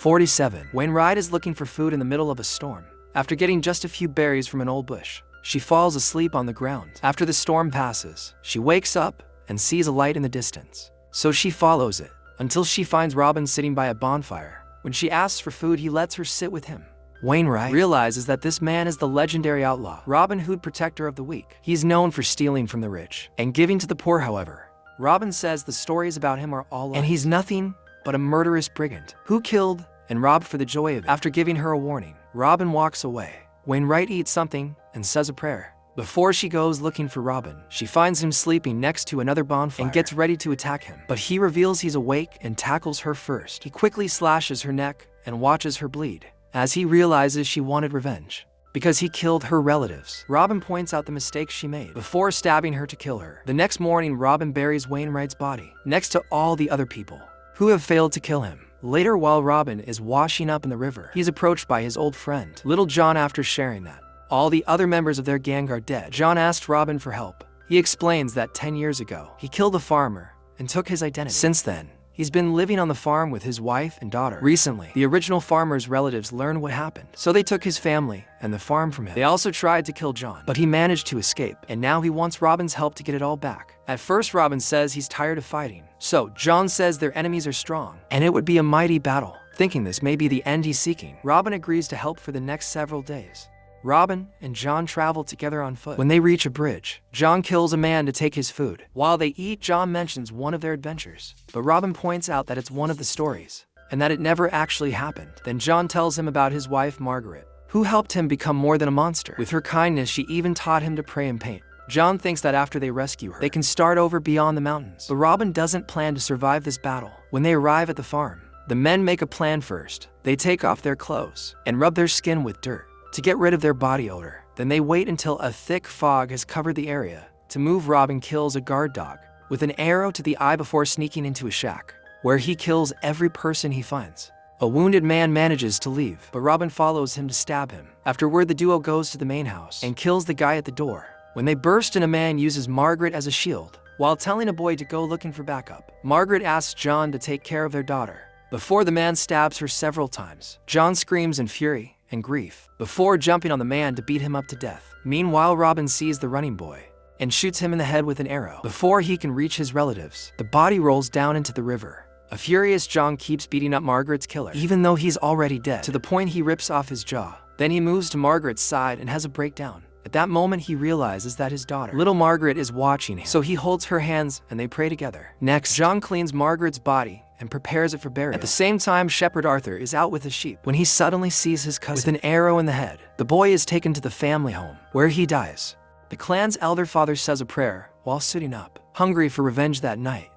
47. Wainwright is looking for food in the middle of a storm. After getting just a few berries from an old bush, she falls asleep on the ground. After the storm passes, she wakes up and sees a light in the distance. So she follows it until she finds Robin sitting by a bonfire. When she asks for food, he lets her sit with him. Wainwright realizes that this man is the legendary outlaw, Robinhood, protector of the weak. He's known for stealing from the rich and giving to the poor. However, Robin says the stories about him are all lies, and he's nothing but a murderous brigand who killed and robbed for the joy of it. After giving her a warning, Robin walks away. Wainwright eats something and says a prayer. Before she goes looking for Robin, she finds him sleeping next to another bonfire and gets ready to attack him. But he reveals he's awake and tackles her first. He quickly slashes her neck and watches her bleed, as he realizes she wanted revenge because he killed her relatives. Robin points out the mistake she made before stabbing her to kill her. The next morning, Robin buries Wainwright's body next to all the other people who have failed to kill him. Later, while Robin is washing up in the river, he's approached by his old friend, Little John. After sharing that all the other members of their gang are dead, John asked Robin for help. He explains that 10 years ago, he killed a farmer and took his identity. Since then, he's been living on the farm with his wife and daughter. Recently, the original farmer's relatives learned what happened, so they took his family and the farm from him. They also tried to kill John, but he managed to escape, and now he wants Robin's help to get it all back. At first, Robin says he's tired of fighting, so John says their enemies are strong, and it would be a mighty battle. Thinking this may be the end he's seeking, Robin agrees to help for the next several days. Robin and John travel together on foot. When they reach a bridge, John kills a man to take his food. While they eat, John mentions one of their adventures, but Robin points out that it's one of the stories and that it never actually happened. Then John tells him about his wife, Margaret, who helped him become more than a monster. With her kindness, she even taught him to pray and paint. John thinks that after they rescue her, they can start over beyond the mountains. But Robin doesn't plan to survive this battle. When they arrive at the farm, the men make a plan first. They take off their clothes and rub their skin with dirt to get rid of their body odor. Then they wait until a thick fog has covered the area to move. Robin kills a guard dog with an arrow to the eye before sneaking into a shack, where he kills every person he finds. A wounded man manages to leave, but Robin follows him to stab him. Afterward, the duo goes to the main house and kills the guy at the door. When they burst in, a man uses Margaret as a shield while telling a boy to go looking for backup. Margaret asks John to take care of their daughter before the man stabs her several times. John screams in fury and grief before jumping on the man to beat him up to death. Meanwhile, Robin sees the running boy and shoots him in the head with an arrow before he can reach his relatives. The body rolls down into the river. A furious John keeps beating up Margaret's killer, even though he's already dead, to the point he rips off his jaw. Then he moves to Margaret's side and has a breakdown. At that moment, he realizes that his daughter, little Margaret, is watching him, so he holds her hands and they pray together. Next, John cleans Margaret's body and prepares it for burial. At the same time, Shepherd Arthur is out with the sheep when he suddenly sees his cousin with an arrow in the head. The boy is taken to the family home, where he dies. The clan's elder father says a prayer while sitting up, hungry for revenge that night.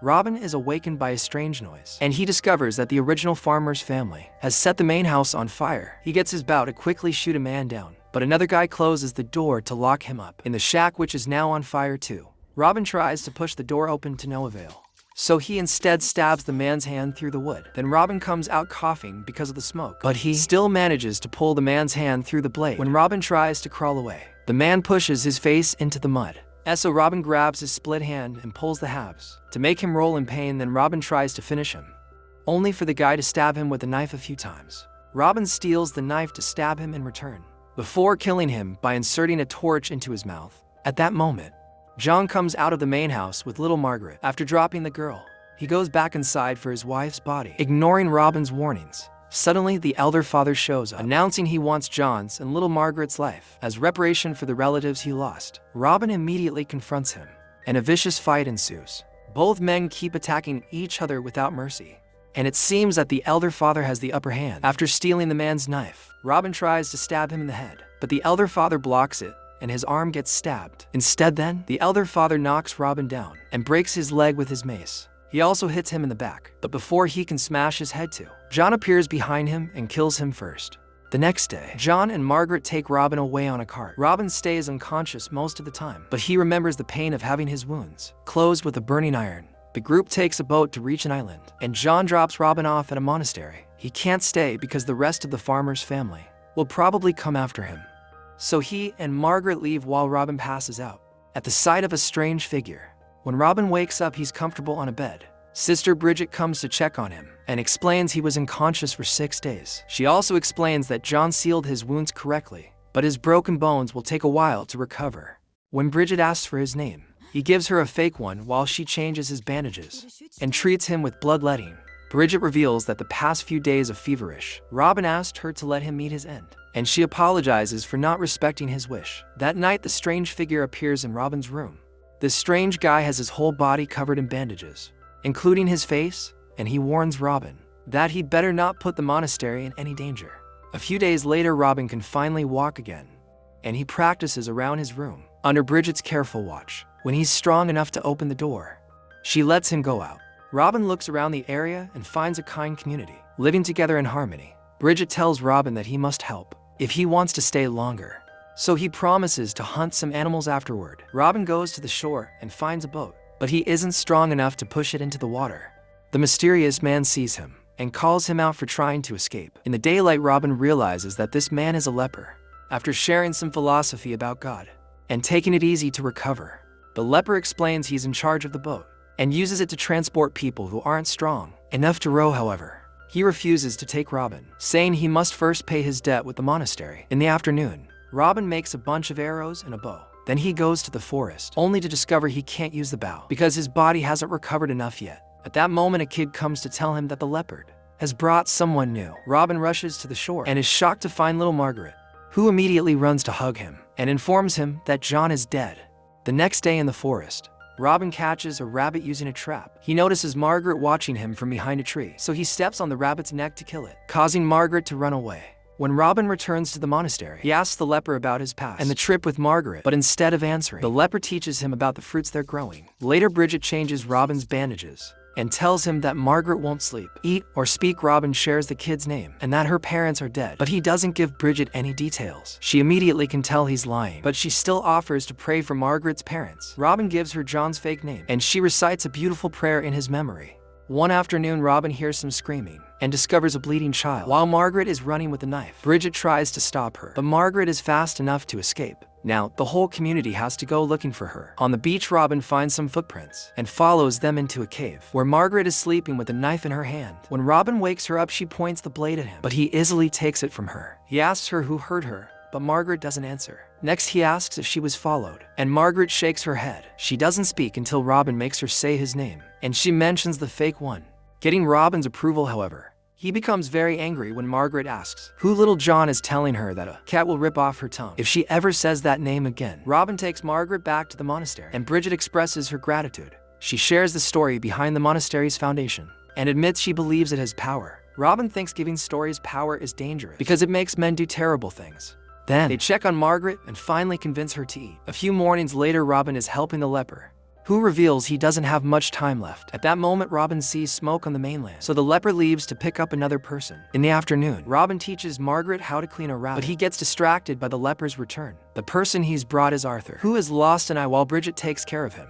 Robin is awakened by a strange noise, and he discovers that the original farmer's family has set the main house on fire. He gets his bow to quickly shoot a man down, but another guy closes the door to lock him up in the shack, which is now on fire too. Robin tries to push the door open to no avail, so he instead stabs the man's hand through the wood. Then Robin comes out coughing because of the smoke, but he still manages to pull the man's hand through the blade. When Robin tries to crawl away, the man pushes his face into the mud. So Robin grabs his split hand and pulls the halves to make him roll in pain. Then Robin tries to finish him, only for the guy to stab him with a knife a few times. Robin steals the knife to stab him in return, before killing him by inserting a torch into his mouth. At that moment, John comes out of the main house with little Margaret. After dropping the girl, he goes back inside for his wife's body, ignoring Robin's warnings. Suddenly, the elder father shows up, announcing he wants John's and little Margaret's life as reparation for the relatives he lost. Robin immediately confronts him, and a vicious fight ensues. Both men keep attacking each other without mercy, and it seems that the elder father has the upper hand. After stealing the man's knife, Robin tries to stab him in the head, but the elder father blocks it, and his arm gets stabbed. Instead, the elder father knocks Robin down and breaks his leg with his mace. He also hits him in the back, but before he can smash his head too, John appears behind him and kills him first. The next day, John and Margaret take Robin away on a cart. Robin stays unconscious most of the time, but he remembers the pain of having his wounds closed with a burning iron. The group takes a boat to reach an island, and John drops Robin off at a monastery. He can't stay because the rest of the farmer's family will probably come after him. So he and Margaret leave while Robin passes out at the sight of a strange figure. When Robin wakes up, he's comfortable on a bed, Sister Bridget comes to check on him and explains he was unconscious for 6 days. She also explains that John sealed his wounds correctly, but his broken bones will take a while to recover. When Bridget asks for his name, he gives her a fake one while she changes his bandages and treats him with bloodletting. Bridget reveals that the past few days of feverish, Robin asked her to let him meet his end, and she apologizes for not respecting his wish. That night, the strange figure appears in Robin's room. This strange guy has his whole body covered in bandages, including his face, and he warns Robin that he'd better not put the monastery in any danger. A few days later, Robin can finally walk again, and he practices around his room under Bridget's careful watch. When he's strong enough to open the door, she lets him go out. Robin looks around the area and finds a kind community, living together in harmony. Bridget tells Robin that he must help if he wants to stay longer, so he promises to hunt some animals afterward. Robin goes to the shore and finds a boat, but he isn't strong enough to push it into the water. The mysterious man sees him and calls him out for trying to escape. In the daylight, Robin realizes that this man is a leper. After sharing some philosophy about God and taking it easy to recover, the leper explains he's in charge of the boat and uses it to transport people who aren't strong enough to row. However, he refuses to take Robin, saying he must first pay his debt with the monastery. In the afternoon, Robin makes a bunch of arrows and a bow. Then he goes to the forest, only to discover he can't use the bow because his body hasn't recovered enough yet. At that moment, a kid comes to tell him that the leopard has brought someone new. Robin rushes to the shore and is shocked to find little Margaret, who immediately runs to hug him and informs him that John is dead. The next day in the forest, Robin catches a rabbit using a trap. He notices Margaret watching him from behind a tree, so he steps on the rabbit's neck to kill it, causing Margaret to run away. When Robin returns to the monastery, he asks the leper about his past and the trip with Margaret, but instead of answering, the leper teaches him about the fruits they're growing. Later, Bridget changes Robin's bandages and tells him that Margaret won't sleep, eat, or speak. Robin shares the kid's name and that her parents are dead, but he doesn't give Bridget any details. She immediately can tell he's lying, but she still offers to pray for Margaret's parents. Robin gives her John's fake name, and she recites a beautiful prayer in his memory. One afternoon, Robin hears some screaming and discovers a bleeding child. While Margaret is running with a knife, Bridget tries to stop her, but Margaret is fast enough to escape. Now, the whole community has to go looking for her. On the beach, Robin finds some footprints and follows them into a cave, where Margaret is sleeping with a knife in her hand. When Robin wakes her up, she points the blade at him, but he easily takes it from her. He asks her who hurt her, but Margaret doesn't answer. Next, he asks if she was followed, and Margaret shakes her head. She doesn't speak until Robin makes her say his name, and she mentions the fake one. Getting Robin's approval, however, he becomes very angry when Margaret asks who little John is, telling her that a cat will rip off her tongue if she ever says that name again. Robin takes Margaret back to the monastery, and Bridget expresses her gratitude. She shares the story behind the monastery's foundation and admits she believes it has power. Robin thinks giving stories power is dangerous because it makes men do terrible things. Then, they check on Margaret and finally convince her to eat. A few mornings later, Robin is helping the leper, who reveals he doesn't have much time left. At that moment, Robin sees smoke on the mainland, so the leper leaves to pick up another person. In the afternoon, Robin teaches Margaret how to clean a rabbit, but he gets distracted by the leper's return. The person he's brought is Arthur, who is lost an eye while Bridget takes care of him.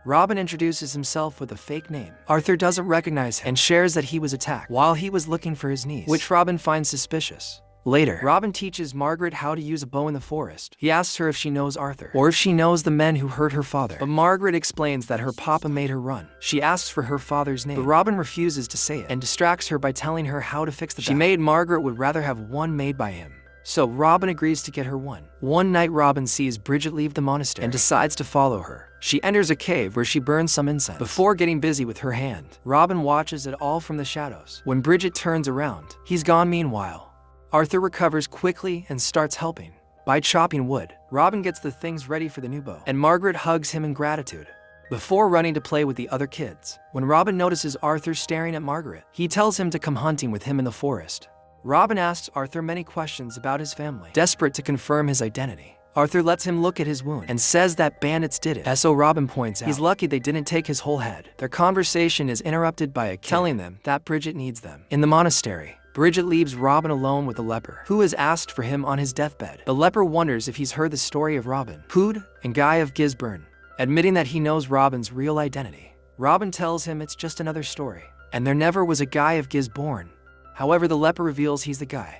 Robin introduces himself with a fake name. Arthur doesn't recognize him and shares that he was attacked while he was looking for his niece, which Robin finds suspicious. Later, Robin teaches Margaret how to use a bow in the forest. He asks her if she knows Arthur, or if she knows the men who hurt her father, but Margaret explains that her papa made her run. She asks for her father's name, but Robin refuses to say it and distracts her by telling her how to fix the bow. She made Margaret would rather have one made by him, so Robin agrees to get her one. One night, Robin sees Bridget leave the monastery and decides to follow her. She enters a cave where she burns some incense before getting busy with her hand. Robin watches it all from the shadows. When Bridget turns around, he's gone. Meanwhile, Arthur recovers quickly and starts helping. By chopping wood, Robin gets the things ready for the new bow, and Margaret hugs him in gratitude before running to play with the other kids. When Robin notices Arthur staring at Margaret, he tells him to come hunting with him in the forest. Robin asks Arthur many questions about his family, desperate to confirm his identity. Arthur lets him look at his wound and says that bandits did it. So Robin points out he's lucky they didn't take his whole head. Their conversation is interrupted by a kid telling them that Bridget needs them. In the monastery, Bridget leaves Robin alone with the leper, who has asked for him on his deathbed. The leper wonders if he's heard the story of Robin Hood and Guy of Gisborne, admitting that he knows Robin's real identity. Robin tells him it's just another story, and there never was a Guy of Gisborne. However, the leper reveals he's the guy,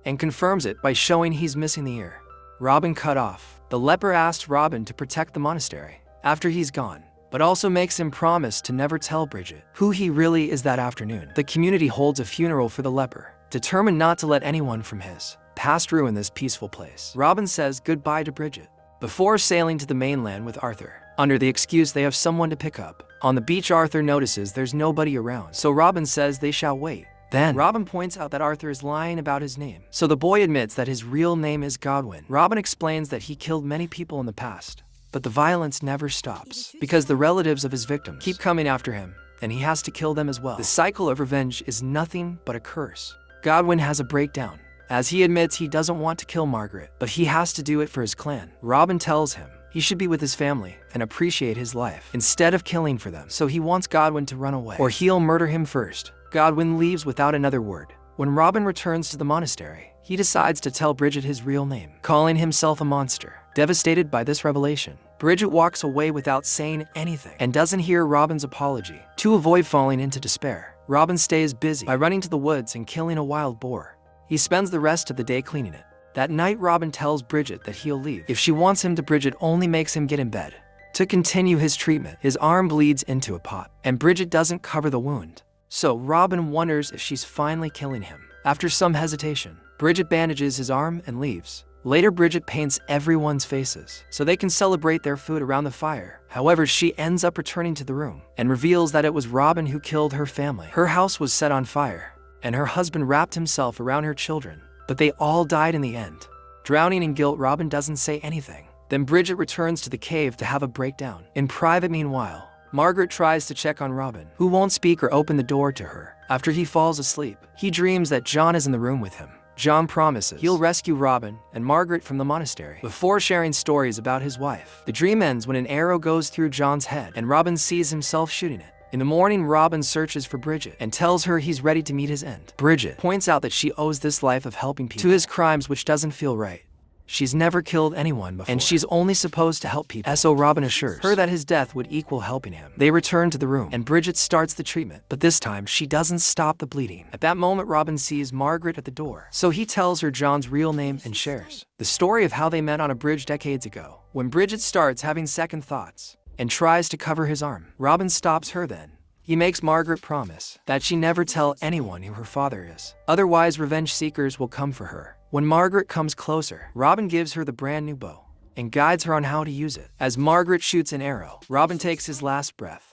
and confirms it by showing he's missing the ear. Robin cut off. The leper asks Robin to protect the monastery. After he's gone, but also makes him promise to never tell Bridget who he really is that afternoon. The community holds a funeral for the leper, determined not to let anyone from his past ruin this peaceful place. Robin says goodbye to Bridget before sailing to the mainland with Arthur, under the excuse they have someone to pick up. On the beach, Arthur notices there's nobody around, so Robin says they shall wait. Then, Robin points out that Arthur is lying about his name, so the boy admits that his real name is Godwin. Robin explains that he killed many people in the past, but the violence never stops, because the relatives of his victims keep coming after him, and he has to kill them as well. The cycle of revenge is nothing but a curse. Godwin has a breakdown, as he admits he doesn't want to kill Margaret, but he has to do it for his clan. Robin tells him he should be with his family and appreciate his life, instead of killing for them, so he wants Godwin to run away, or he'll murder him first. Godwin leaves without another word. When Robin returns to the monastery, he decides to tell Bridget his real name, calling himself a monster. Devastated by this revelation, Bridget walks away without saying anything and doesn't hear Robin's apology. To avoid falling into despair, Robin stays busy by running to the woods and killing a wild boar. He spends the rest of the day cleaning it. That night, Robin tells Bridget that he'll leave if she wants him to. Bridget only makes him get in bed to continue his treatment. His arm bleeds into a pot, and Bridget doesn't cover the wound. So Robin wonders if she's finally killing him. After some hesitation, Bridget bandages his arm and leaves. Later, Bridget paints everyone's faces so they can celebrate their food around the fire. However, she ends up returning to the room and reveals that it was Robin who killed her family. Her house was set on fire, and her husband wrapped himself around her children, but they all died in the end. Drowning in guilt, Robin doesn't say anything. Then Bridget returns to the cave to have a breakdown. In private, meanwhile, Margaret tries to check on Robin, who won't speak or open the door to her. After he falls asleep, he dreams that John is in the room with him. John promises he'll rescue Robin and Margaret from the monastery before sharing stories about his wife. The dream ends when an arrow goes through John's head and Robin sees himself shooting it. In the morning, Robin searches for Bridget and tells her he's ready to meet his end. Bridget points out that she owes this life of helping people to his crimes, which doesn't feel right. She's never killed anyone before, and she's only supposed to help people. So Robin assures her that his death would equal helping him. They return to the room, and Bridget starts the treatment, but this time she doesn't stop the bleeding. At that moment, Robin sees Margaret at the door, so he tells her John's real name and shares the story of how they met on a bridge decades ago. When Bridget starts having second thoughts and tries to cover his arm, Robin stops her. Then he makes Margaret promise that she never tell anyone who her father is. Otherwise, revenge seekers will come for her. When Margaret comes closer, Robin gives her the brand new bow and guides her on how to use it. As Margaret shoots an arrow, Robin takes his last breath